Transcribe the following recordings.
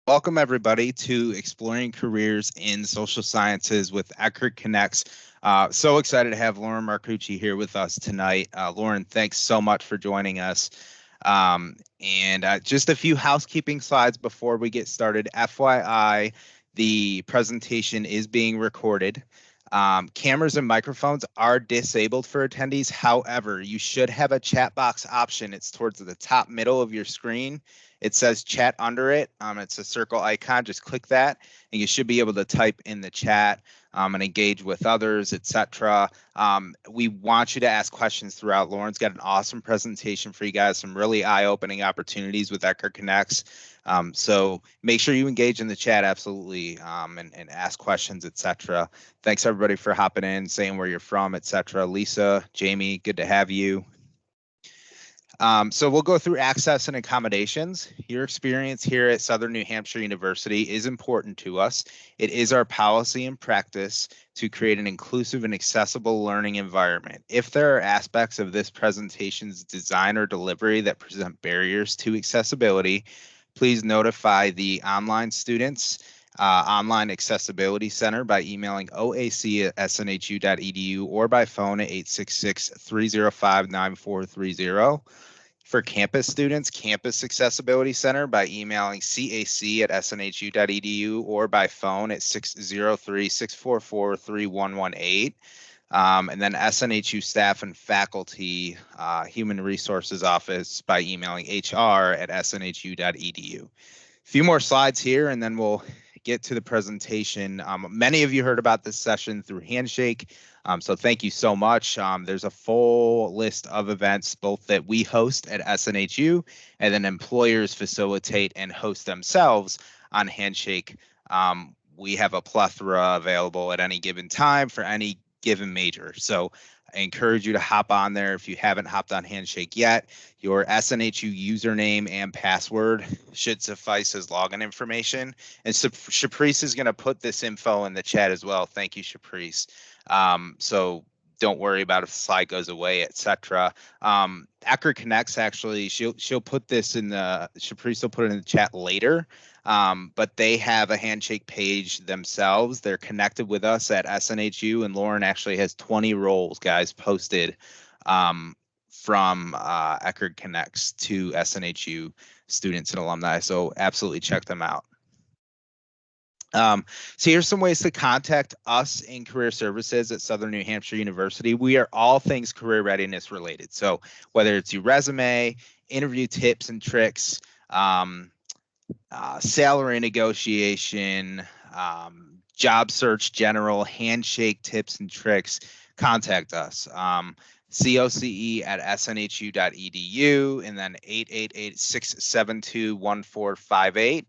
Welcome everybody to Exploring Careers in Social Sciences with Eckerd Connects. So excited to have Lauren Marcucci here with us tonight. Lauren, thanks so much for joining us. And just a few housekeeping slides before we get started. FYI, the presentation is being recorded. Cameras and microphones are disabled for attendees. However, you should have a chat box option. It's towards the top middle of your screen. It says chat under it. It's a circle icon. Just click that, and you should be able to type in the chat and engage with others, etc. We want you to ask questions throughout. Lauren's got an awesome presentation for you guys, some really eye-opening opportunities with Eckerd Connects. So make sure you engage in the chat, absolutely, and ask questions, etc. Thanks everybody for hopping in, saying where you're from, etc. Lisa, Jamie, good to have you. So we'll go through access and accommodations. Your experience here at Southern New Hampshire University is important to us. It is our policy and practice to create an inclusive and accessible learning environment. If there are aspects of this presentation's design or delivery that present barriers to accessibility, please notify the online students Online Accessibility Center by emailing oac@snhu.edu or by phone at 866-305-9430. For campus students, Campus Accessibility Center by emailing cac@snhu.edu or by phone at 603-644-3118. And then SNHU staff and faculty, Human Resources Office by emailing hr@snhu.edu. A few more slides here, and then we'll get to the presentation. Many of you heard about this session through Handshake, so thank you so much. There's a full list of events, both that we host at SNHU and then employers facilitate and host themselves on Handshake. We have a plethora available at any given time for any given major. So I encourage you to hop on there if you haven't hopped on Handshake yet. Your SNHU username and password should suffice as login information. And Shaprice is going to put this info in the chat as well. Thank you, Shaprice. So don't worry about if the slide goes away, etc. Eckerd Connects, actually, she'll put this in the, Shaprice will put it in the chat later. But they have a Handshake page themselves. They're connected with us at SNHU, and Lauren actually has 20 roles, guys, posted from Eckerd Connects to SNHU students and alumni. So absolutely check them out. So here's some ways to contact us in career services at Southern New Hampshire University. We are all things career readiness related. So whether it's your resume, interview tips and tricks, salary negotiation, job search general, Handshake tips and tricks, contact us. COCE@snhu.edu and then 888-672-1458.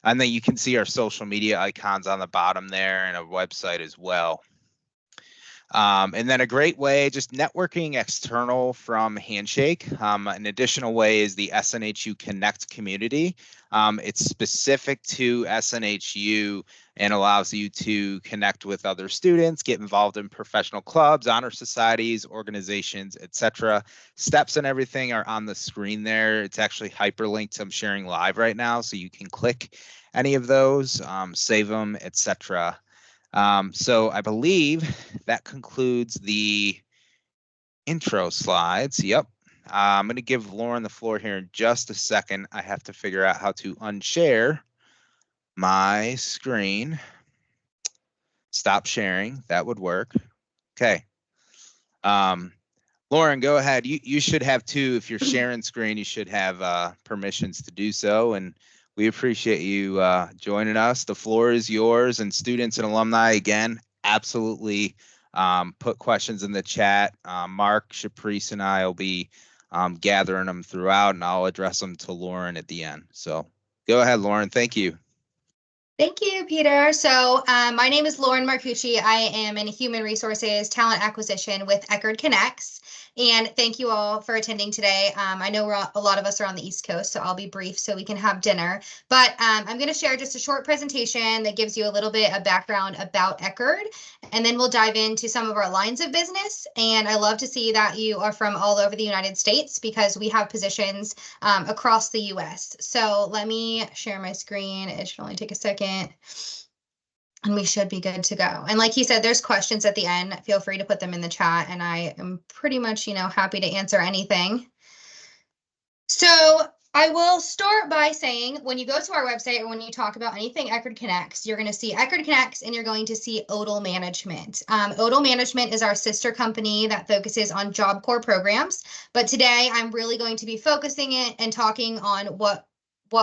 And then you can see our social media icons on the bottom there and a website as well. And then a great way, just networking external from Handshake. An additional way is the SNHU Connect community. It's specific to SNHU and allows you to connect with other students, get involved in professional clubs, honor societies, organizations, etc. Steps and everything are on the screen there. It's actually hyperlinked. I'm sharing live right now, so you can click any of those, save them, etc. So I believe that concludes the intro slides. Yep. I'm going to give Lauren the floor here in just a second. I have to figure out how to unshare my screen. Stop sharing. That would work. Okay. Lauren, go ahead. You should have two. If you're sharing screen, you should have permissions to do so. And we appreciate you joining us. The floor is yours. And students and alumni, again, absolutely put questions in the chat. Mark, Shaprice, and I will be gathering them throughout, and I'll address them to Lauren at the end. So go ahead, Lauren. Thank you. Thank you, Peter. So my name is Lauren Marcucci. I am in Human Resources Talent Acquisition with Eckerd Connects. And thank you all for attending today. I know a lot of us are on the East Coast, so I'll be brief so we can have dinner. But I'm going to share just a short presentation that gives you a little bit of background about Eckerd, and then we'll dive into some of our lines of business. And I love to see that you are from all over the United States because we have positions across the US. So let me share my screen. It should only take a second. And we should be good to go. And like he said, there's questions at the end. Feel free to put them in the chat. And I am pretty much, happy to answer anything. So I will start by saying when you go to our website or when you talk about anything Eckerd Connects, you're going to see Eckerd Connects and you're going to see Odal Management. Odal Management is our sister company that focuses on Job Corps programs. But today I'm really going to be focusing it and talking on what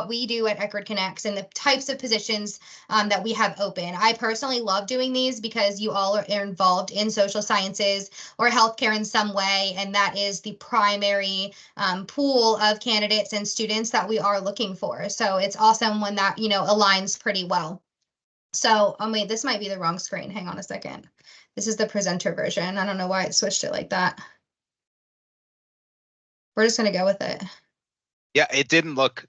we do at Eckerd Connects and the types of positions that we have open. I personally love doing these because you all are involved in social sciences or healthcare in some way, and that is the primary pool of candidates and students that we are looking for. So it's awesome when that, aligns pretty well. So, wait, this might be the wrong screen. Hang on a second. This is the presenter version. I don't know why it switched it like that. We're just going to go with it. Yeah, it doesn't look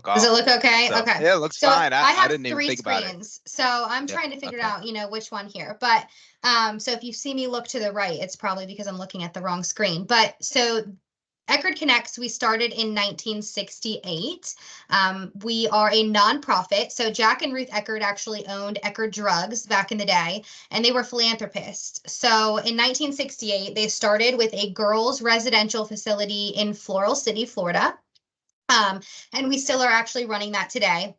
off. Does it look okay? So, okay. Yeah, it looks so fine. I have didn't even three think about it. screens. So I'm trying to figure out, which one here. But so if you see me look to the right, it's probably because I'm looking at the wrong screen. But so Eckerd Connects, we started in 1968. We are a nonprofit. So Jack and Ruth Eckerd actually owned Eckerd Drugs back in the day, and they were philanthropists. So in 1968, they started with a girls' residential facility in Floral City, Florida. And we still are actually running that today.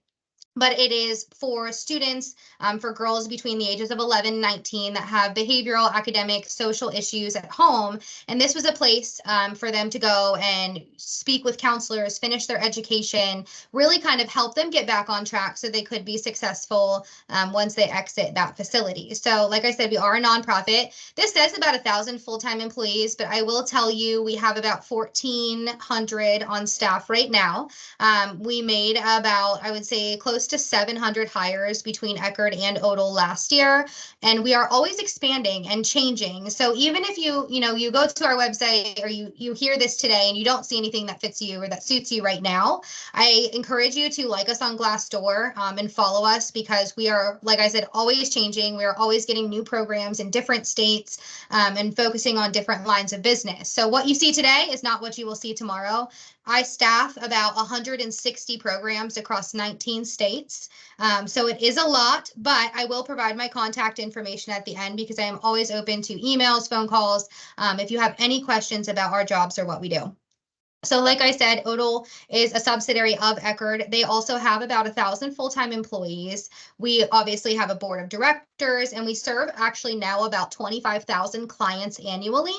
But it is for students, for girls between the ages of 11 and 19 that have behavioral, academic, social issues at home. And this was a place for them to go and speak with counselors, finish their education, really kind of help them get back on track so they could be successful once they exit that facility. So like I said, we are a nonprofit. This says about 1,000 full-time employees, but I will tell you we have about 1,400 on staff right now. We made about, I would say, close to 700 hires between Eckerd and Odal last year, and we are always expanding and changing. So even if you go to our website or you hear this today and you don't see anything that fits you or that suits you right now, I encourage you to like us on Glassdoor and follow us because we are, like I said, always changing. We are always getting new programs in different states and focusing on different lines of business. So what you see today is not what you will see tomorrow. I staff about 160 programs across 19 states. So it is a lot, but I will provide my contact information at the end because I am always open to emails, phone calls, if you have any questions about our jobs or what we do. So like I said, Odal is a subsidiary of Eckerd. They also have about 1,000 full-time employees. We obviously have a board of directors, and we serve actually now about 25,000 clients annually.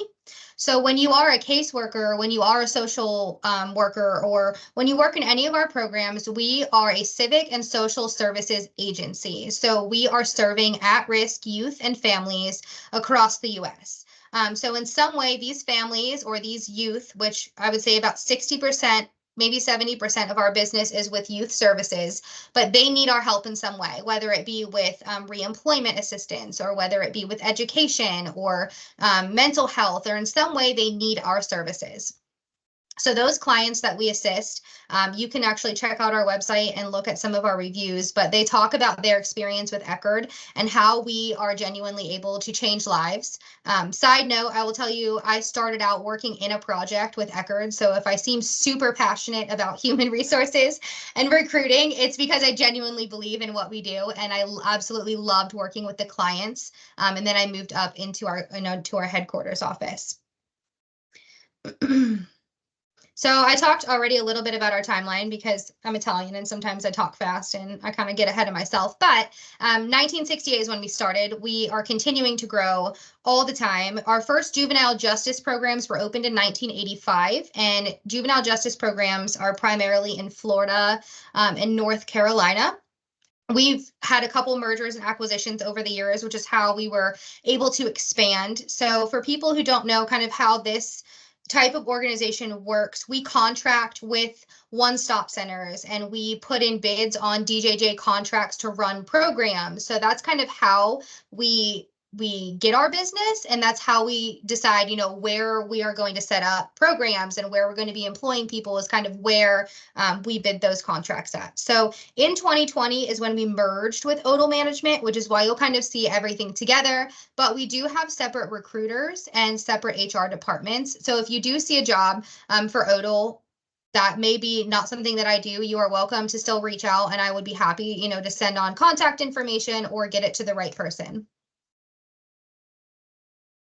So when you are a caseworker, when you are a social worker, or when you work in any of our programs, we are a civic and social services agency. So we are serving at-risk youth and families across the U.S. So in some way, these families or these youth, which I would say about 60%, maybe 70% of our business is with youth services, but they need our help in some way, whether it be with reemployment assistance or whether it be with education or mental health, or in some way they need our services. So those clients that we assist, you can actually check out our website and look at some of our reviews, but they talk about their experience with Eckerd and how we are genuinely able to change lives. Side note, I will tell you, I started out working in a project with Eckerd. So if I seem super passionate about human resources and recruiting, it's because I genuinely believe in what we do. And I absolutely loved working with the clients. And then I moved up into to our headquarters office. So I talked already a little bit about our timeline because I'm Italian and sometimes I talk fast and I kind of get ahead of myself. But 1968 is when we started. We are continuing to grow all the time. Our first juvenile justice programs were opened in 1985, and juvenile justice programs are primarily in Florida and North Carolina. We've had a couple mergers and acquisitions over the years, which is how we were able to expand. So for people who don't know kind of how this type of organization works, we contract with one-stop centers and we put in bids on DJJ contracts to run programs. So that's kind of how we get our business, and that's how we decide, where we are going to set up programs and where we're going to be employing people is kind of where we bid those contracts at. So in 2020 is when we merged with Odal Management, which is why you'll kind of see everything together. But we do have separate recruiters and separate HR departments. So if you do see a job for Odal that may be not something that I do, you are welcome to still reach out, and I would be happy, to send on contact information or get it to the right person.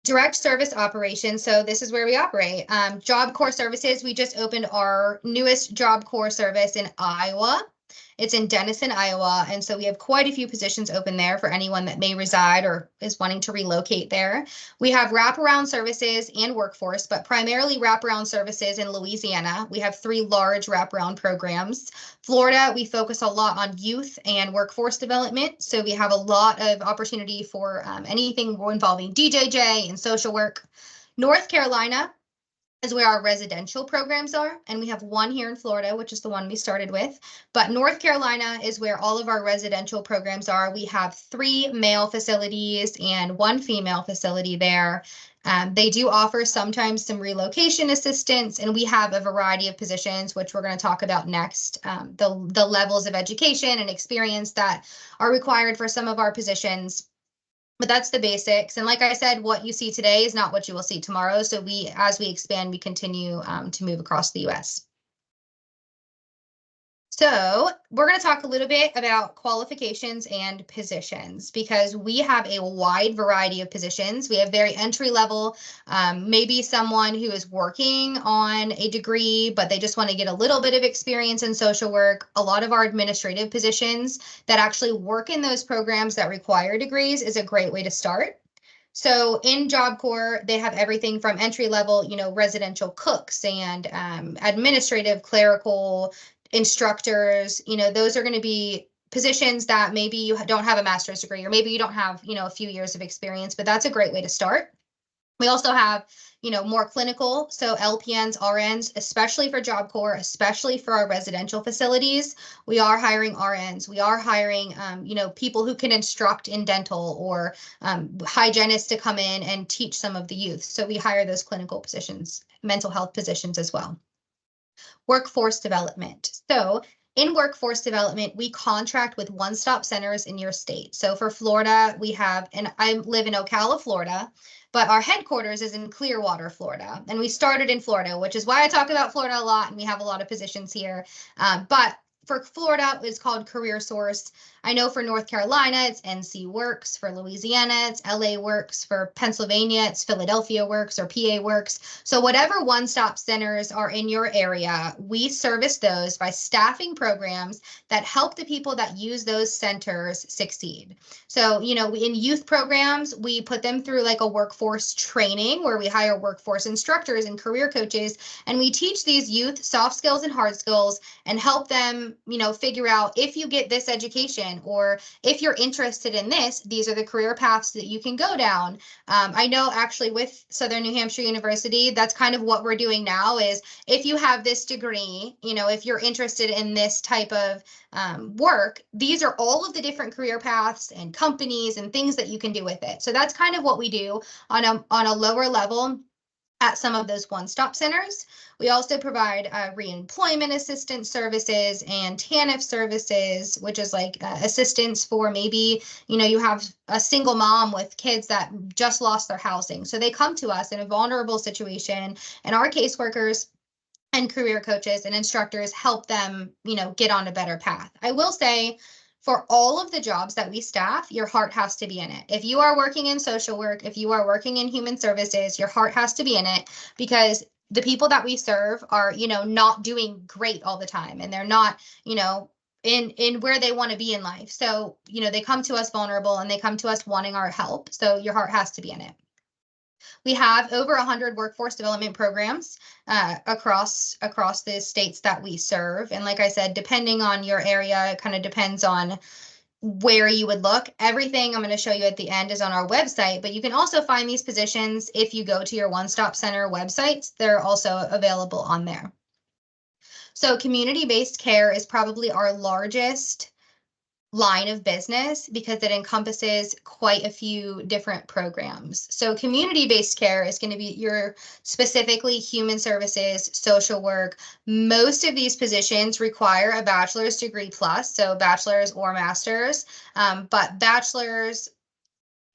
Direct service operations. So this is where we operate. Job Corps Services. We just opened our newest Job Corps service in Iowa. It's in Denison, Iowa. And so we have quite a few positions open there for anyone that may reside or is wanting to relocate there. We have wraparound services and workforce, but primarily wraparound services in Louisiana. We have 3 large wraparound programs. Florida, we focus a lot on youth and workforce development. So we have a lot of opportunity for anything involving DJJ and social work. North Carolina is where our residential programs are. And we have one here in Florida, which is the one we started with. But North Carolina is where all of our residential programs are. We have 3 male facilities and 1 female facility there. They do offer sometimes some relocation assistance, and we have a variety of positions, which we're going to talk about next. The levels of education and experience that are required for some of our positions. But that's the basics. And like I said, what you see today is not what you will see tomorrow. So as we expand, we continue to move across the US. So we're going to talk a little bit about qualifications and positions, because we have a wide variety of positions. We have very entry level, maybe someone who is working on a degree, but they just want to get a little bit of experience in social work. A lot of our administrative positions that actually work in those programs that require degrees is a great way to start. So in Job Corps, they have everything from entry level, residential cooks and administrative, clerical, instructors. Those are going to be positions that maybe you don't have a master's degree, or maybe you don't have, a few years of experience, but that's a great way to start. We also have, more clinical, so LPNs, RNs, especially for Job Corps, especially for our residential facilities. We are hiring RNs. We are hiring, people who can instruct in dental, or hygienists to come in and teach some of the youth. So we hire those clinical positions, mental health positions as well. Workforce development. So in workforce development, we contract with one-stop centers in your state. So for Florida, we have, and I live in Ocala, Florida, but our headquarters is in Clearwater, Florida. And we started in Florida, which is why I talk about Florida a lot, and we have a lot of positions here. But for Florida, it's called Career Source. I know for North Carolina, it's NC Works. For Louisiana, it's LA Works. For Pennsylvania, it's Philadelphia Works or PA Works. So whatever one-stop centers are in your area, we service those by staffing programs that help the people that use those centers succeed. So, in youth programs, we put them through like a workforce training where we hire workforce instructors and career coaches, and we teach these youth soft skills and hard skills and help them, figure out, if you get this education, or if you're interested in this, these are the career paths that you can go down. I know actually with Southern New Hampshire University, that's kind of what we're doing now is, if you have this degree, if you're interested in this type of work, these are all of the different career paths and companies and things that you can do with it. So that's kind of what we do on a lower level at some of those one-stop centers. We also provide reemployment assistance services and TANF services, which is like assistance for maybe, you have a single mom with kids that just lost their housing. So they come to us in a vulnerable situation, and our caseworkers and career coaches and instructors help them, get on a better path. I will say, for all of the jobs that we staff, your heart has to be in it. If you are working in social work, if you are working in human services, your heart has to be in it, because the people that we serve are, not doing great all the time, and they're not, in where they want to be in life. So, they come to us vulnerable, and they come to us wanting our help. So your heart has to be in it. We have over 100 workforce development programs across the states that we serve. And like I said, depending on your area, it kind of depends on where you would look. Everything I'm going to show you at the end is on our website, but you can also find these positions if you go to your One Stop Center websites. They're also available on there. So community-based care is probably our largest line of business because it encompasses quite a few different programs. So community-based care is going to be your specifically human services, social work. Most of these positions require a bachelor's degree plus, so bachelor's or master's, but bachelor's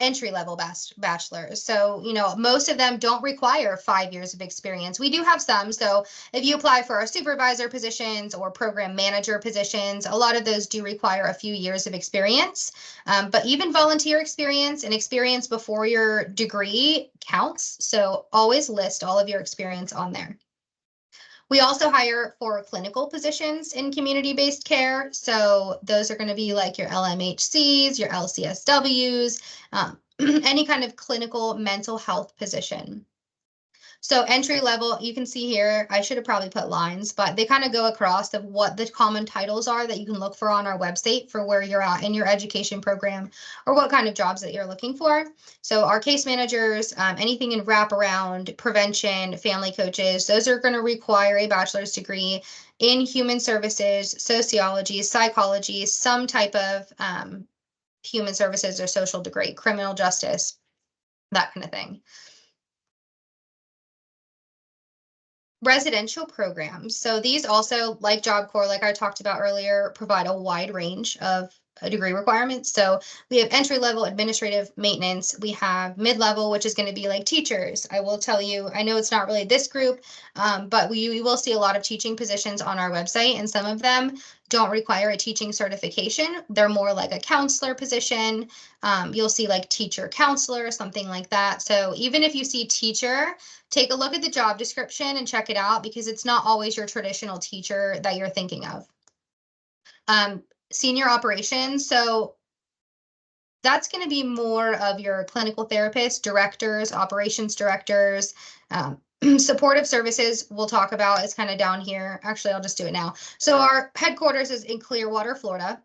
entry-level bachelors. So, most of them don't require 5 years of experience. We do have some. So if you apply for our supervisor positions or program manager positions, a lot of those do require a few years of experience. But even volunteer experience and experience before your degree counts. So always list all of your experience on there. We also hire for clinical positions in community-based care. So those are going to be like your LMHCs, your LCSWs, any kind of clinical mental health position. So entry level, you can see here, I should have probably put lines, but they kind of go across of what the common titles are that you can look for on our website for where you're at in your education program or what kind of jobs that you're looking for. So our case managers, anything in wraparound, prevention, family coaches, those are going to require a bachelor's degree in human services, sociology, psychology, some type of human services or social degree, criminal justice, that kind of thing. Residential programs. So these also, like Job Corps, like I talked about earlier, provide a wide range of degree requirements. So we have entry level administrative maintenance. We have mid-level, which is going to be like teachers. I will tell you, I know it's not really this group, but we will see a lot of teaching positions on our website, and some of them don't require a teaching certification. They're more like a counselor position. You'll see like teacher counselor, something like that. So even if you see teacher, take a look at the job description and check it out because it's not always your traditional teacher that you're thinking of. Senior operations. So that's going to be more of your clinical therapists, directors, operations directors, supportive services we'll talk about is kind of down here. Actually, I'll just do it now. So our headquarters is in Clearwater, Florida.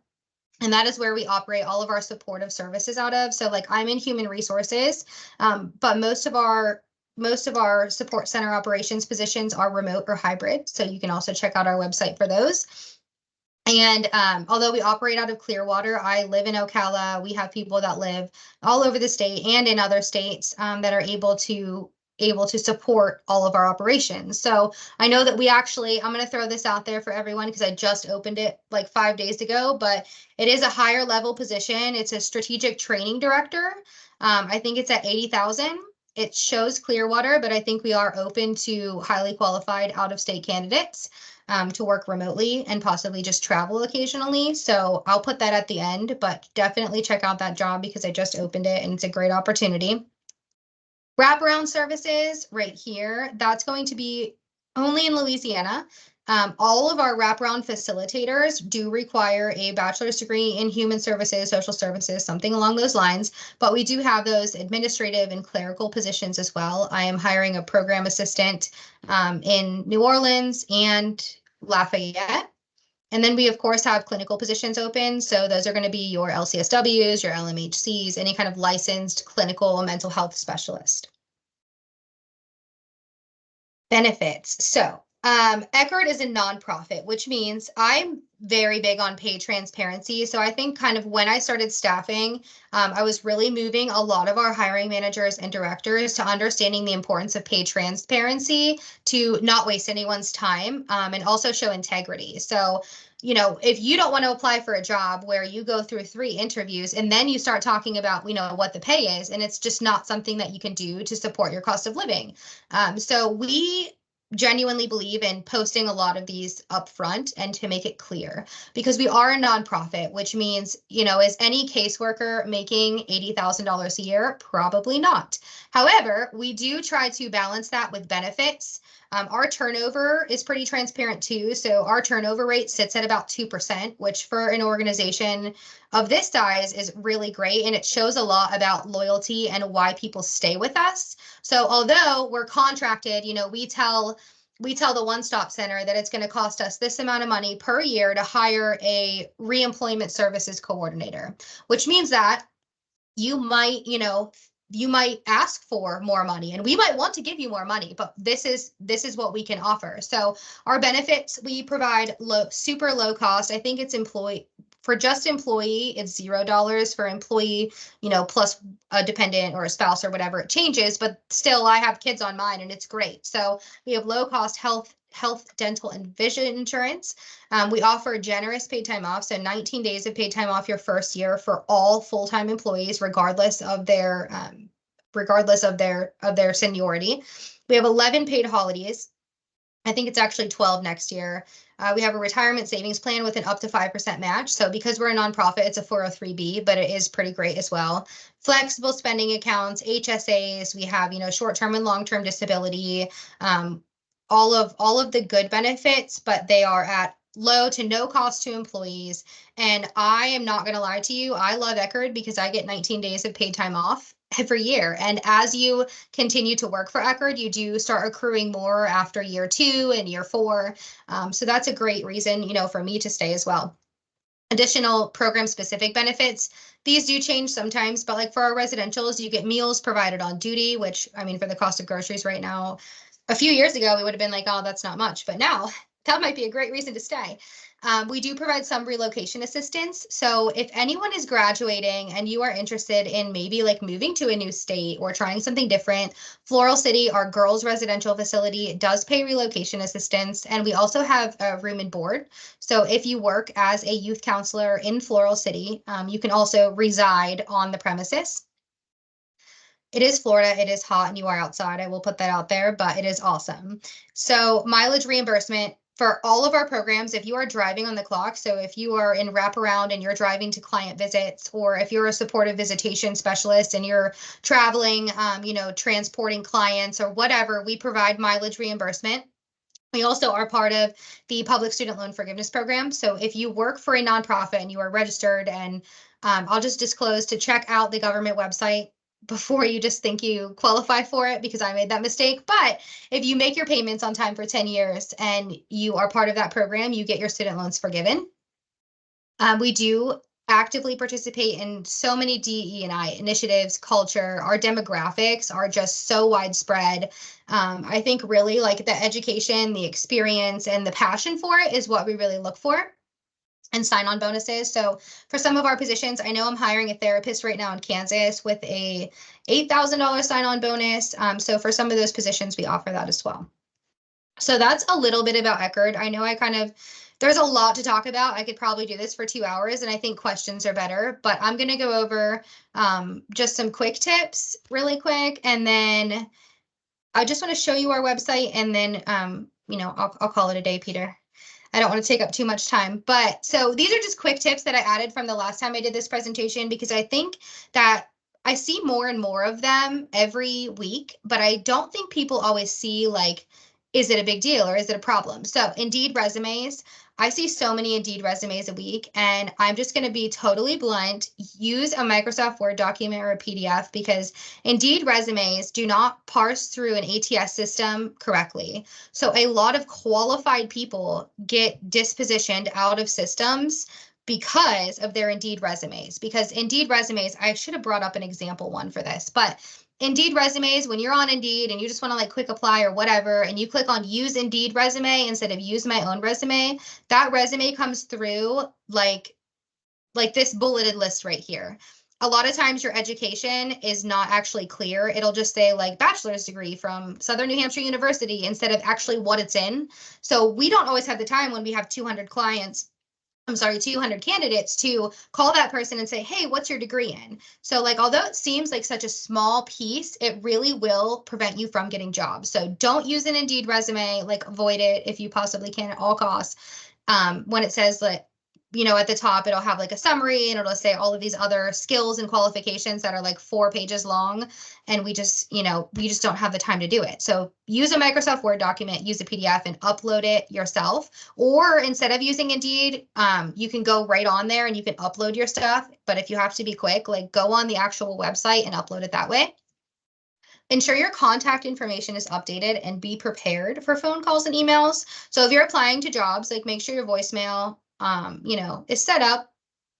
And that is where we operate all of our supportive services out of. So like I'm in human resources, but most of our support center operations positions are remote or hybrid. So you can also check out our website for those. And although we operate out of Clearwater, I live in Ocala. We have people that live all over the state and in other states that are able to support all of our operations. So I know that I'm going to throw this out there for everyone because I just opened it like 5 days ago, but it is a higher level position. It's a strategic training director. I think it's at 80,000. It shows Clearwater, but I think we are open to highly qualified out-of-state candidates to work remotely and possibly just travel occasionally. So I'll put that at the end, but definitely check out that job because I just opened it and it's a great opportunity. Wraparound services right here, that's going to be only in Louisiana. All of our wraparound facilitators do require a bachelor's degree in human services, social services, something along those lines, but we do have those administrative and clerical positions as well. I am hiring a program assistant in New Orleans and Lafayette. And then we, of course, have clinical positions open. So those are going to be your LCSWs, your LMHCs, any kind of licensed clinical mental health specialist. Benefits. So Eckerd is a nonprofit, which means I'm very big on pay transparency. So I think kind of when I started staffing, I was really moving a lot of our hiring managers and directors to understanding the importance of pay transparency to not waste anyone's time and also show integrity. So if you don't want to apply for a job where you go through 3 interviews and then you start talking about, what the pay is, and it's just not something that you can do to support your cost of living. So we genuinely believe in posting a lot of these upfront and to make it clear because we are a nonprofit, which means, is any caseworker making $80,000 a year? Probably not. However, we do try to balance that with benefits. Our turnover is pretty transparent too. So our turnover rate sits at about 2%, which for an organization of this size is really great. And it shows a lot about loyalty and why people stay with us. So although we're contracted, we tell we tell the one-stop center that it's going to cost us this amount of money per year to hire a reemployment services coordinator, which means that you might, you might ask for more money, and we might want to give you more money, but this is what we can offer. So our benefits, we provide super low cost. I think it's for just employee, it's $0 for employee, plus a dependent or a spouse or whatever. It changes, but still I have kids on mine and it's great. So we have low cost health, dental, and vision insurance. We offer generous paid time off, so 19 days of paid time off your first year for all full-time employees, regardless of their seniority. We have 11 paid holidays. I think it's actually 12 next year. We have a retirement savings plan with an up to 5% match. So because we're a nonprofit, it's a 403B, but it is pretty great as well. Flexible spending accounts, HSAs. We have, short-term and long-term disability. All of the good benefits, but they are at low to no cost to employees. And I am not going to lie to you, I love Eckerd because I get 19 days of paid time off every year. And as you continue to work for Eckerd, you do start accruing more after year 2 and year 4. So that's a great reason, for me to stay as well. Additional program specific benefits. These do change sometimes, but like for our residentials, you get meals provided on duty, which for the cost of groceries right now, a few years ago, we would have been like, oh, that's not much. But now that might be a great reason to stay. We do provide some relocation assistance. So if anyone is graduating and you are interested in maybe like moving to a new state or trying something different, Floral City, our girls residential facility, does pay relocation assistance. And we also have a room and board. So if you work as a youth counselor in Floral City, you can also reside on the premises. It is Florida, it is hot, and you are outside. I will put that out there, but it is awesome. So mileage reimbursement for all of our programs, if you are driving on the clock, so if you are in wraparound and you're driving to client visits, or if you're a supportive visitation specialist and you're traveling, transporting clients or whatever, we provide mileage reimbursement. We also are part of the Public Student Loan Forgiveness Program. So if you work for a nonprofit and you are registered, and I'll just disclose to check out the government website before you just think you qualify for it, because I made that mistake. But if you make your payments on time for 10 years and you are part of that program, you get your student loans forgiven. We do actively participate in so many DE&I initiatives, culture. Our demographics are just so widespread. I think really like the education, the experience, and the passion for it is what we really look for. And sign-on bonuses. So for some of our positions, I know I'm hiring a therapist right now in Kansas with a $8,000 sign-on bonus. So for some of those positions, we offer that as well. So that's a little bit about Eckerd. I know there's a lot to talk about. I could probably do this for 2 hours, and I think questions are better, but I'm going to go over just some quick tips really quick. And then I just want to show you our website, and then, I'll call it a day, Peter. I don't want to take up too much time, but so these are just quick tips that I added from the last time I did this presentation, because I think that I see more and more of them every week, but I don't think people always see like, is it a big deal or is it a problem? So Indeed resumes, I see so many Indeed resumes a week, and I'm just going to be totally blunt. Use a Microsoft Word document or a PDF, because Indeed resumes do not parse through an ATS system correctly. So a lot of qualified people get dispositioned out of systems because of their Indeed resumes. Because Indeed resumes, I should have brought up an example one for this, but Indeed resumes, when you're on Indeed and you just want to like quick apply or whatever, and you click on use Indeed resume instead of use my own resume, that resume comes through like this bulleted list right here. A lot of times your education is not actually clear. It'll just say like bachelor's degree from Southern New Hampshire University instead of actually what it's in. So we don't always have the time when we have 200 candidates to call that person and say, hey, what's your degree in? So like, although it seems like such a small piece, it really will prevent you from getting jobs. So don't use an Indeed resume, like avoid it if you possibly can at all costs. When it says like, at the top, it'll have like a summary and it'll say all of these other skills and qualifications that are like 4 pages long. And we just don't have the time to do it. So use a Microsoft Word document, use a PDF and upload it yourself. Or instead of using Indeed, you can go right on there and you can upload your stuff. But if you have to be quick, like go on the actual website and upload it that way. Ensure your contact information is updated and be prepared for phone calls and emails. So if you're applying to jobs, like make sure your voicemail, is set up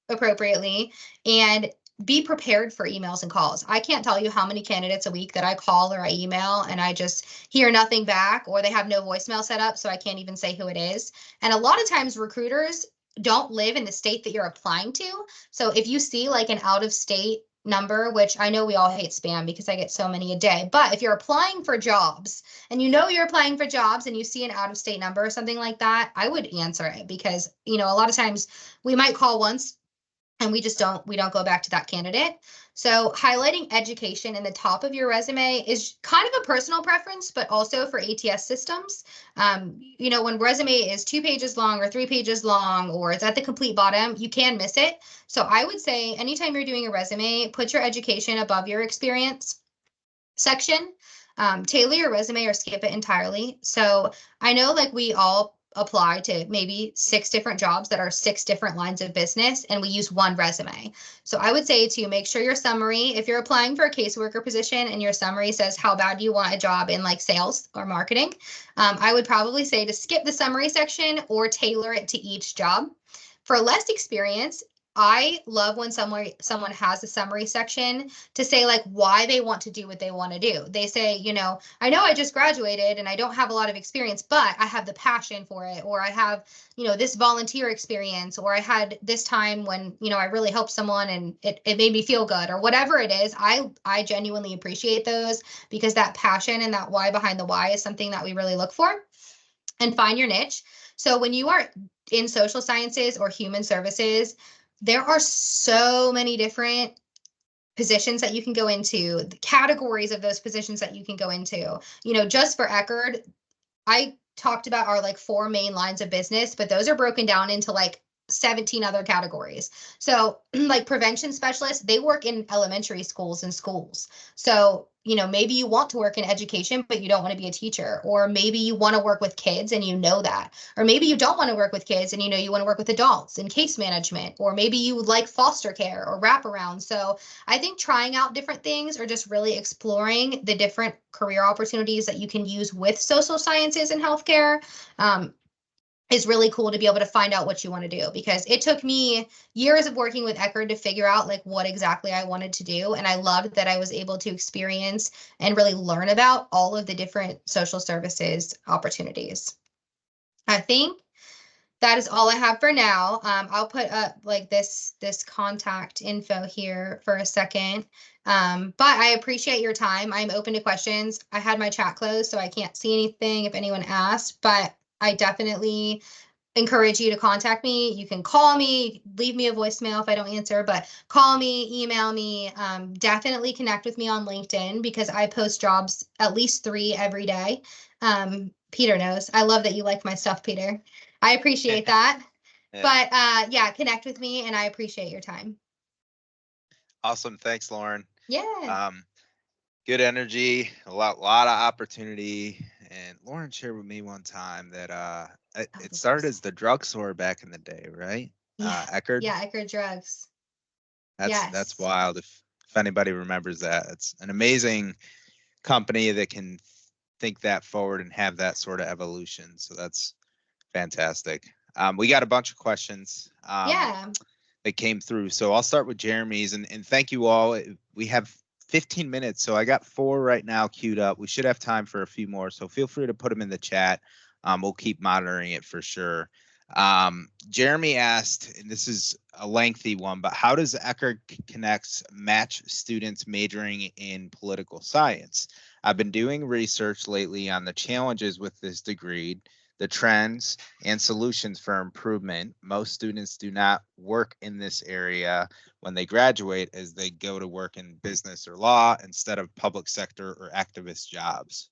appropriately, and be prepared for emails and calls. I can't tell you how many candidates a week that I call or I email and I just hear nothing back, or they have no voicemail set up, so I can't even say who it is. And a lot of times recruiters don't live in the state that you're applying to. So if you see like an out of state number, which I know we all hate spam because I get so many a day, but if you're applying for jobs and you know you're applying for jobs and you see an out of state number or something like that, I would answer it, because a lot of times we might call once and we don't go back to that candidate. So highlighting education in the top of your resume is kind of a personal preference, but also for ATS systems. When resume is 2 pages long or 3 pages long, or it's at the complete bottom, you can miss it. So I would say anytime you're doing a resume, put your education above your experience section. Tailor your resume or skip it entirely. So I know like we all apply to maybe 6 different jobs that are 6 different lines of business, and we use one resume. So I would say to make sure your summary, if you're applying for a caseworker position and your summary says how bad you want a job in like sales or marketing, I would probably say to skip the summary section or tailor it to each job. For less experience, I love when someone has a summary section to say like why they want to do what they want to do. They say, I know I just graduated and I don't have a lot of experience, but I have the passion for it, or I have, this volunteer experience, or I had this time when, I really helped someone and it made me feel good, or whatever it is. I genuinely appreciate those, because that passion and that why behind the why is something that we really look for. And find your niche. So when you are in social sciences or human services, there are so many different positions that you can go into, the categories of those positions that you can go into. Just for Eckerd, I talked about our like 4 main lines of business, but those are broken down into like 17 other categories. So like prevention specialists, they work in elementary schools and schools. So, maybe you want to work in education, but you don't want to be a teacher, or maybe you want to work with kids and that, or maybe you don't want to work with kids and you want to work with adults in case management, or maybe you would like foster care or wraparound. So I think trying out different things, or just really exploring the different career opportunities that you can use with social sciences and healthcare, is really cool to be able to find out what you want to do, because it took me years of working with Eckerd to figure out like what exactly I wanted to do. And I loved that I was able to experience and really learn about all of the different social services opportunities. I think that is all I have for now. I'll put up like this contact info here for a second. But I appreciate your time. I'm open to questions. I had my chat closed, so I can't see anything if anyone asked, but I definitely encourage you to contact me. You can call me, leave me a voicemail if I don't answer, but call me, email me, definitely connect with me on LinkedIn, because I post jobs at least 3 every day. Peter knows. I love that you like my stuff, Peter. I appreciate that. But yeah, connect with me, and I appreciate your time. Awesome. Thanks, Lauren. Yeah. Good energy, a lot of opportunity. And Lauren shared with me one time that it started as the drugstore back in the day, right? Yeah. Eckerd. Yeah, Eckerd Drugs. That's wild. If anybody remembers that, it's an amazing company that can think that forward and have that sort of evolution. So that's fantastic. We got a bunch of questions that came through. So I'll start with Jeremy's, and thank you all. We have 15 minutes, so I got 4 right now queued up. We should have time for a few more, so feel free to put them in the chat. We'll keep monitoring it for sure. Jeremy asked, and this is a lengthy one, but how does Eckerd Connects match students majoring in political science? I've been doing research lately on the challenges with this degree, the trends and solutions for improvement. Most students do not work in this area when they graduate, as they go to work in business or law instead of public sector or activist jobs.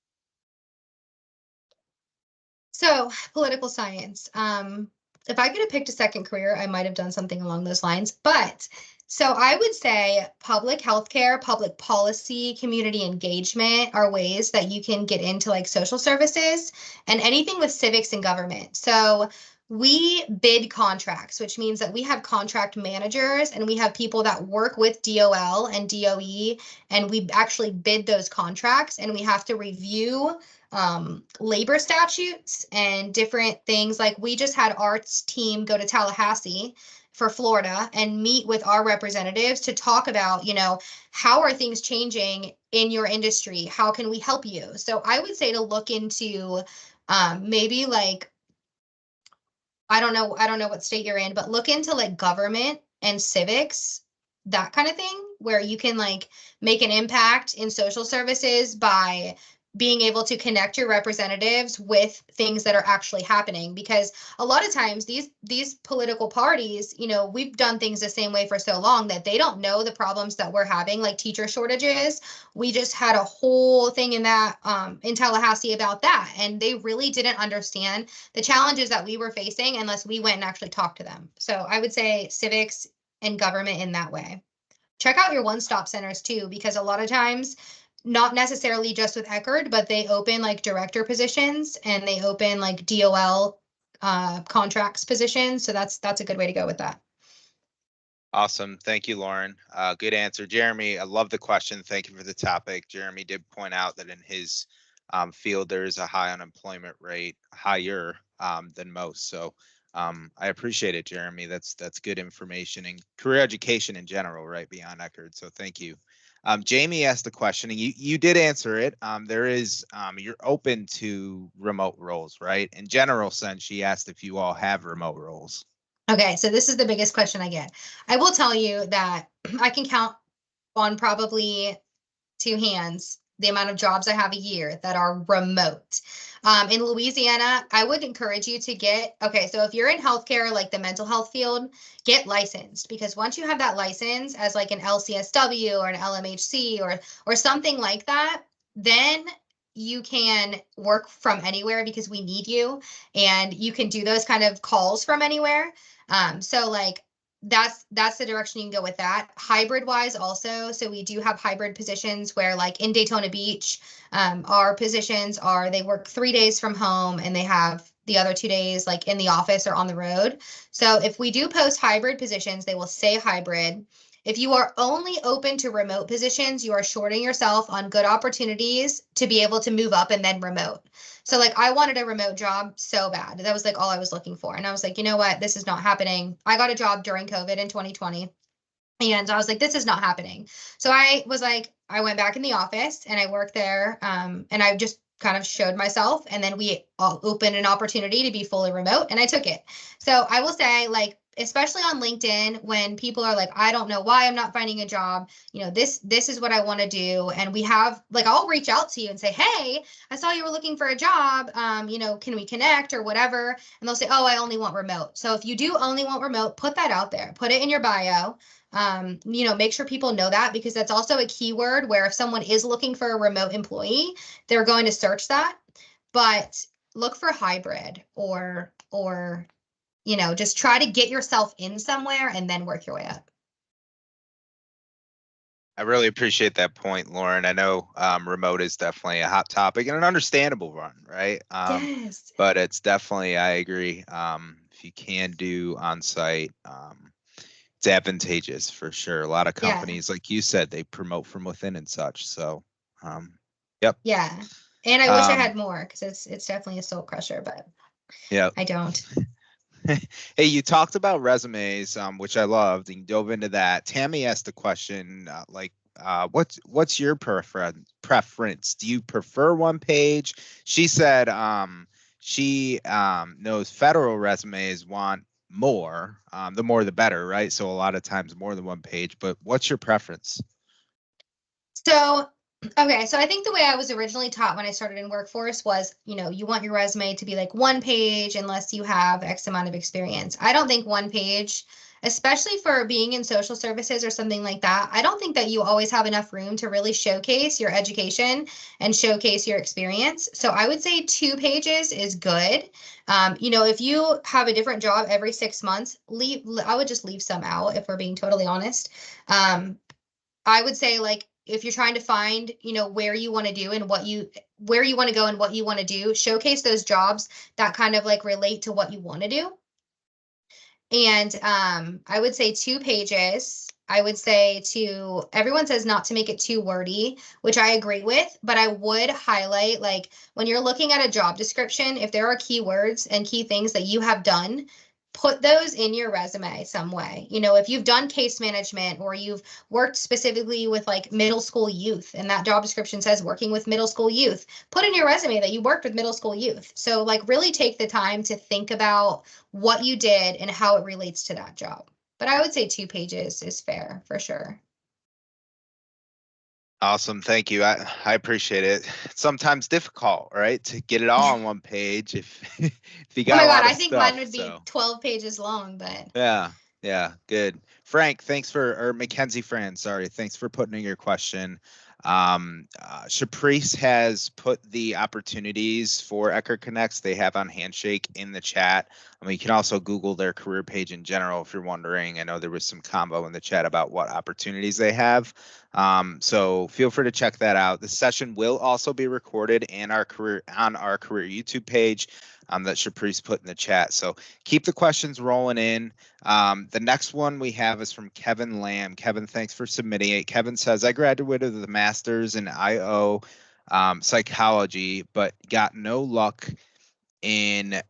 So political science. If I could have picked a second career, I might have done something along those lines. But so I would say public healthcare, public policy, community engagement are ways that you can get into like social services and anything with civics and government. So we bid contracts, which means that we have contract managers and we have people that work with DOL and DOE, and we actually bid those contracts, and we have to review labor statutes and different things. Like we just had our team go to Tallahassee for Florida and meet with our representatives to talk about, how are things changing in your industry? How can we help you? So I would say to look into maybe like, I don't know what state you're in, but look into like government and civics, that kind of thing, where you can like make an impact in social services by being able to connect your representatives with things that are actually happening. Because a lot of times these political parties, we've done things the same way for so long that they don't know the problems that we're having, like teacher shortages. We just had a whole thing in that in Tallahassee about that, and they really didn't understand the challenges that we were facing unless we went and actually talked to them. So I would say civics and government in that way. Check out your one-stop centers too, because a lot of times, not necessarily just with Eckerd, but they open like director positions and they open like DOL contracts positions. So that's a good way to go with that. Awesome. Thank you, Lauren. Good answer. Jeremy, I love the question. Thank you for the topic. Jeremy did point out that in his field, there is a high unemployment rate, higher than most. So I appreciate it, Jeremy. That's good information and career education in general, right, beyond Eckerd. So thank you. Jamie asked the question, and you did answer it. There is, you're open to remote roles, right? In general sense, she asked if you all have remote roles. Okay, so this is the biggest question I get. I will tell you that I can count on probably two hands the amount of jobs I have a year that are remote. In Louisiana, I would encourage you to so if you're in healthcare, like the mental health field, get licensed, because once you have that license as like an LCSW or an LMHC or something like that, then you can work from anywhere because we need you, and you can do those kind of calls from anywhere. So like that's the direction you can go with that. Hybrid wise also, so we do have hybrid positions where like in Daytona Beach, our positions are they work 3 days from home and they have the other 2 days like in the office or on the road. So if we do post hybrid positions, they will say hybrid. If you are only open to remote positions, you are shorting yourself on good opportunities to be able to move up and then remote. So like I wanted a remote job so bad. That was like all I was looking for. And I was like, you know what? This is not happening. I got a job during COVID in 2020. And I was like, this is not happening. So I was like, I went back in the office and I worked there. And I just kind of showed myself. And then we opened an opportunity to be fully remote and I took it. So I will say, like, especially on LinkedIn, when people are like, I don't know why I'm not finding a job, this is what I want to do. And we have like, I'll reach out to you and say, hey, I saw you were looking for a job. Can we connect or whatever? And they'll say, oh, I only want remote. So if you do only want remote, put that out there, put it in your bio. Make sure people know that, because that's also a keyword where if someone is looking for a remote employee, they're going to search that. But look for hybrid or just try to get yourself in somewhere and then work your way up. I really appreciate that point, Lauren. I know remote is definitely a hot topic and an understandable one, right? Yes. But it's definitely, I agree. If you can do on-site, it's advantageous for sure. A lot of companies, like you said, they promote from within and such. So, yep. Yeah. And I wish I had more, because it's definitely a soul crusher, but yeah, I don't. Hey, you talked about resumes, which I loved, and you dove into that. Tammy asked the question, what's your preference? Do you prefer one page? She said she knows federal resumes want more, the more the better, right? So a lot of times more than one page, but what's your preference? So, okay, so I think the way I was originally taught when I started in workforce was, you want your resume to be like one page unless you have X amount of experience. I don't think one page, especially for being in social services or something like that, I don't think that you always have enough room to really showcase your education and showcase your experience. So I would say 2 pages is good. If you have a different job every 6 months, I would just leave some out if we're being totally honest. I would say like if you're trying to find, where you want to do and where you want to go and what you want to do, showcase those jobs that kind of like relate to what you want to do. And I would say 2 pages. I would say everyone says not to make it too wordy, which I agree with, but I would highlight, like, when you're looking at a job description, if there are keywords and key things that you have done, put those in your resume some way. If you've done case management or you've worked specifically with like middle school youth and that job description says working with middle school youth, put in your resume that you worked with middle school youth. So like really take the time to think about what you did and how it relates to that job. But I would say 2 pages is fair for sure. Awesome. Thank you. I appreciate it. It's sometimes difficult, right, to get it all on one page if you got Oh my a God, lot of I think stuff. mine would be 12 pages long, but Yeah, good. Frank, or Mackenzie Fran, sorry, thanks for putting in your question. Shaprice has put the opportunities for Eckerd Connects they have on Handshake in the chat. I mean, you can also Google their career page in general if you're wondering. I know there was some combo in the chat about what opportunities they have. So feel free to check that out. The session will also be recorded on our career YouTube page that Shaprice put in the chat. So keep the questions rolling in. The next one we have is from Kevin Lamb. Kevin, thanks for submitting it. Kevin says, I graduated with a master's in IO psychology, but got no luck in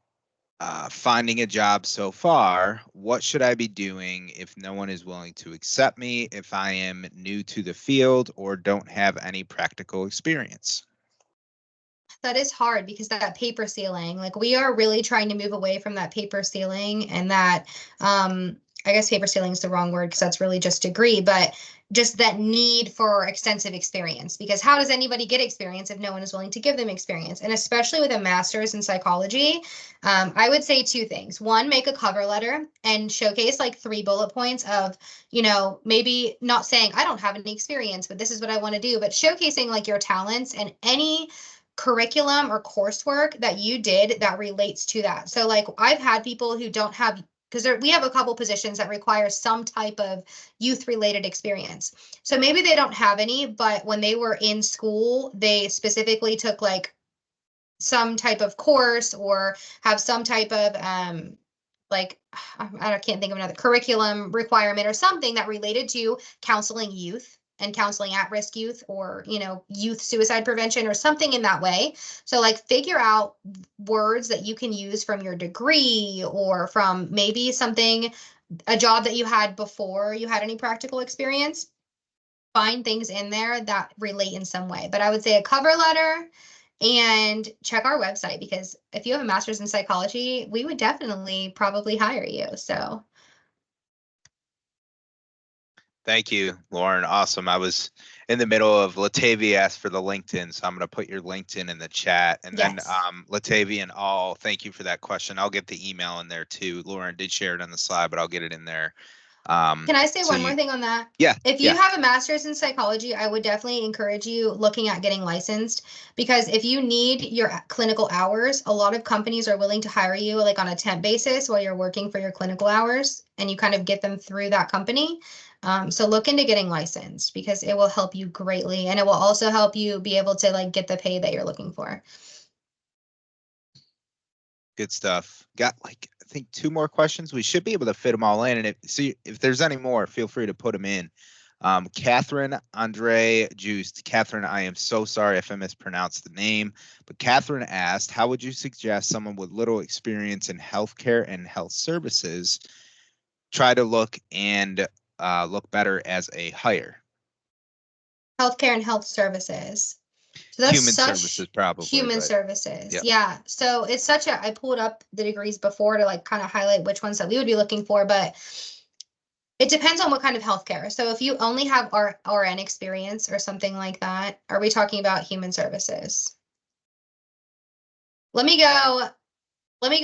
finding a job so far. What should I be doing if no one is willing to accept me, if I am new to the field or don't have any practical experience? that is hard because that paper ceiling, like we are really trying to move away from that paper ceiling and that, I guess paper ceiling is the wrong word because that's really just degree, but just that need for extensive experience. Because how does anybody get experience if no one is willing to give them experience? And especially with a master's in psychology, I would say 2 things. One, make a cover letter and showcase like 3 bullet points of, maybe not saying I don't have any experience, but this is what I want to do, but showcasing like your talents and any curriculum or coursework that you did that relates to that. So like I've had people who don't have, because we have a couple positions that require some type of youth related experience. So maybe they don't have any, but when they were in school, they specifically took like some type of course or have some type of like I can't think of another curriculum requirement or something that related to counseling youth and counseling at-risk youth or youth suicide prevention or something in that way. So like figure out words that you can use from your degree or from maybe a job that you had before you had any practical experience. Find things in there that relate in some way. But I would say a cover letter and check our website, because if you have a master's in psychology, we would definitely probably hire you. So Thank you, Lauren. Awesome. I was in the middle of Latavia asked for the LinkedIn, so I'm going to put your LinkedIn in the chat. And then Latavia and all, thank you for that question. I'll get the email in there too. Lauren did share it on the slide, but I'll get it in there. Can I say one more thing on that? Yeah. If you have a master's in psychology, I would definitely encourage you looking at getting licensed, because if you need your clinical hours, a lot of companies are willing to hire you like on a temp basis while you're working for your clinical hours, and you kind of get them through that company. So look into getting licensed because it will help you greatly, and it will also help you be able to like get the pay that you're looking for. Good stuff. Got like I think 2 more questions. We should be able to fit them all in. And if there's any more, feel free to put them in. Catherine Andre Juiced. Catherine, I am so sorry if I mispronounced the name, but Catherine asked, how would you suggest someone with little experience in healthcare and health services try to look better as a hire? Healthcare and health services. So that's human services, probably. Human services. Yep. Yeah. So it's I pulled up the degrees before to like kind of highlight which ones that we would be looking for, but it depends on what kind of healthcare. So if you only have RN experience or something like that, are we talking about human services? Let me go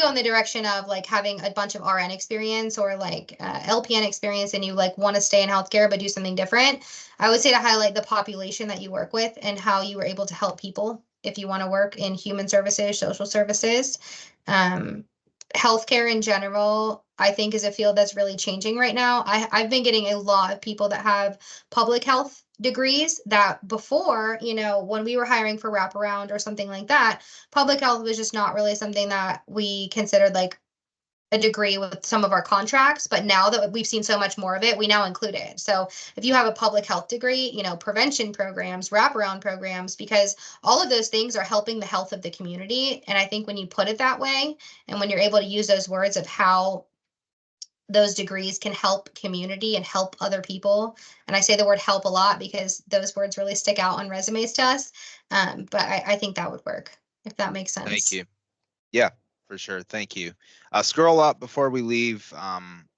in the direction of like having a bunch of RN experience or like LPN experience, and you like want to stay in healthcare but do something different. I would say to highlight the population that you work with and how you were able to help people if you want to work in human services, social services. Healthcare in general, I think, is a field that's really changing right now. I've been getting a lot of people that have public health degrees that before, when we were hiring for wraparound or something like that, public health was just not really something that we considered like a degree with some of our contracts. But now that we've seen so much more of it, we now include it. So if you have a public health degree, prevention programs, wraparound programs, because all of those things are helping the health of the community. And I think when you put it that way, and when you're able to use those words of how those degrees can help community and help other people. And I say the word help a lot because those words really stick out on resumes to us. But I think that would work, if that makes sense. Thank you. Yeah, for sure. Thank you. Scroll up before we leave.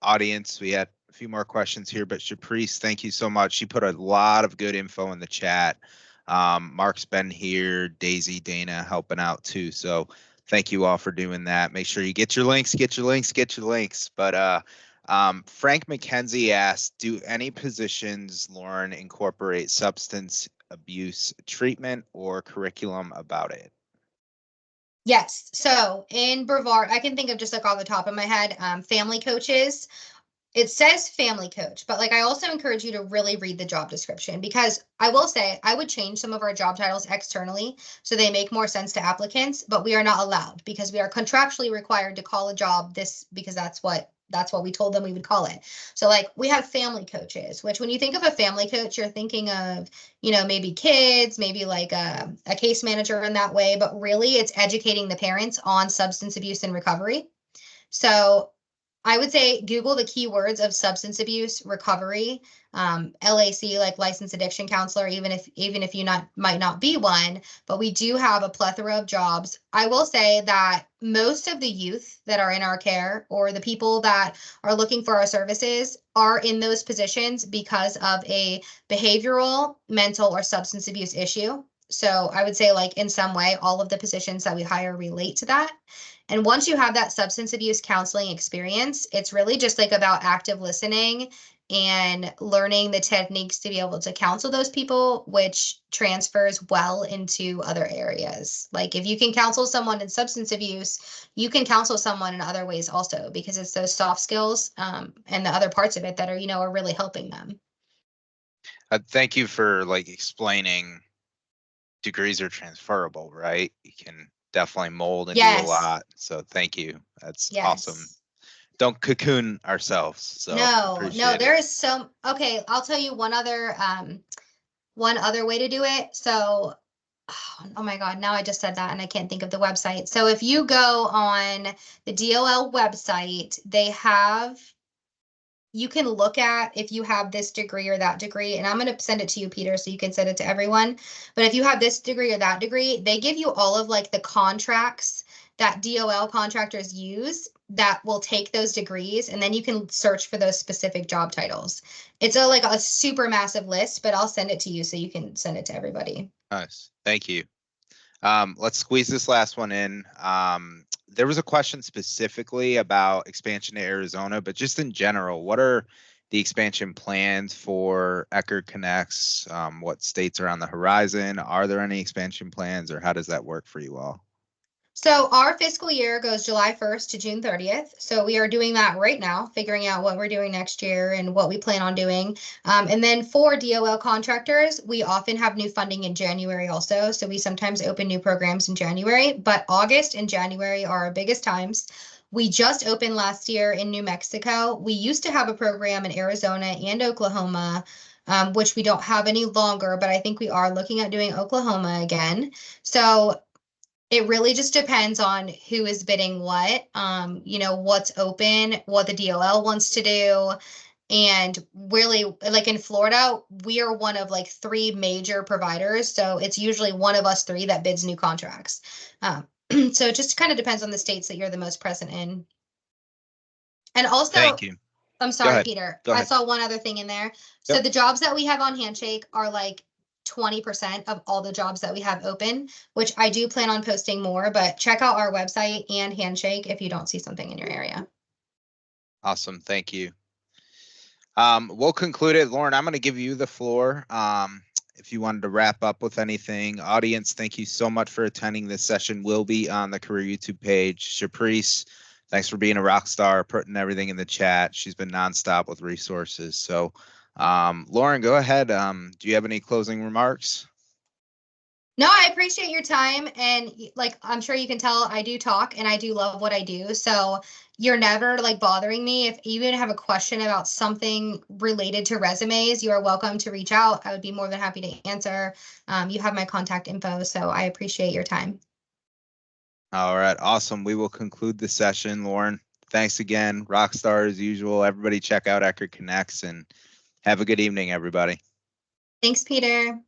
Audience, we had a few more questions here, but Shaprice, thank you so much. She put a lot of good info in the chat. Mark's been here, Daisy, Dana helping out too. So thank you all for doing that. Make sure you get your links. But Frank McKenzie asked, do any positions, Lauren, incorporate substance abuse treatment or curriculum about it? Yes. So in Brevard, I can think of just like off the top of my head, family coaches. It says family coach, but like I also encourage you to really read the job description, because I will say I would change some of our job titles externally so they make more sense to applicants, but we are not allowed because we are contractually required to call a job this, because that's what we told them we would call it. So like we have family coaches, which when you think of a family coach, you're thinking of, maybe kids, maybe like a case manager in that way, but really it's educating the parents on substance abuse and recovery. So I would say Google the keywords of substance abuse recovery, LAC, like licensed addiction counselor, even if you might not be one, but we do have a plethora of jobs. I will say that most of the youth that are in our care or the people that are looking for our services are in those positions because of a behavioral, mental, or substance abuse issue. So I would say like in some way, all of the positions that we hire relate to that. And once you have that substance abuse counseling experience, it's really just like about active listening and learning the techniques to be able to counsel those people, which transfers well into other areas. Like if you can counsel someone in substance abuse, you can counsel someone in other ways also, because it's those soft skills and the other parts of it that are really helping them. Thank you for like explaining degrees are transferable, right? You can definitely mold and do a lot. So thank you. That's awesome. Don't cocoon ourselves. So no, there is so, okay, I'll tell you one other way to do it. So, oh my God, now I just said that and I can't think of the website. So if you go on the DOL website, you can look at if you have this degree or that degree, and I'm going to send it to you, Peter, so you can send it to everyone. But if you have this degree or that degree, they give you all of like the contracts that DOL contractors use that will take those degrees, and then you can search for those specific job titles. It's like a super massive list, but I'll send it to you so you can send it to everybody. Nice. Thank you. Let's squeeze this last one in. There was a question specifically about expansion to Arizona, but just in general, what are the expansion plans for Eckerd Connects? What states are on the horizon? Are there any expansion plans, or how does that work for you all? So our fiscal year goes July 1st to June 30th. So we are doing that right now, figuring out what we're doing next year and what we plan on doing. And then for DOL contractors, we often have new funding in January also. So we sometimes open new programs in January, but August and January are our biggest times. We just opened last year in New Mexico. We used to have a program in Arizona and Oklahoma, which we don't have any longer, but I think we are looking at doing Oklahoma again. So it really just depends on who is bidding what, what's open, what the DOL wants to do. And really, like in Florida, we are one of like 3 major providers. So it's usually one of us 3 that bids new contracts. So it just kind of depends on the states that you're the most present in. And also, thank you. I'm sorry, Peter. I saw one other thing in there. Yep. So the jobs that we have on Handshake are like 20% of all the jobs that we have open, which I do plan on posting more, but check out our website and Handshake if you don't see something in your area. Awesome. Thank you. We'll conclude it. Lauren, I'm going to give you the floor. If you wanted to wrap up with anything, audience, thank you so much for attending. This session will be on the career YouTube page. Shaprice, thanks for being a rock star, putting everything in the chat. She's been nonstop with resources. So Lauren, go ahead. Do you have any closing remarks? No, I appreciate your time. And like, I'm sure you can tell I do talk and I do love what I do. So you're never like bothering me. If you even have a question about something related to resumes, you are welcome to reach out. I would be more than happy to answer. You have my contact info, so I appreciate your time. All right, awesome. We will conclude the session, Lauren. Thanks again. Rockstar as usual. Everybody check out Eckerd Connects and have a good evening, everybody. Thanks, Peter.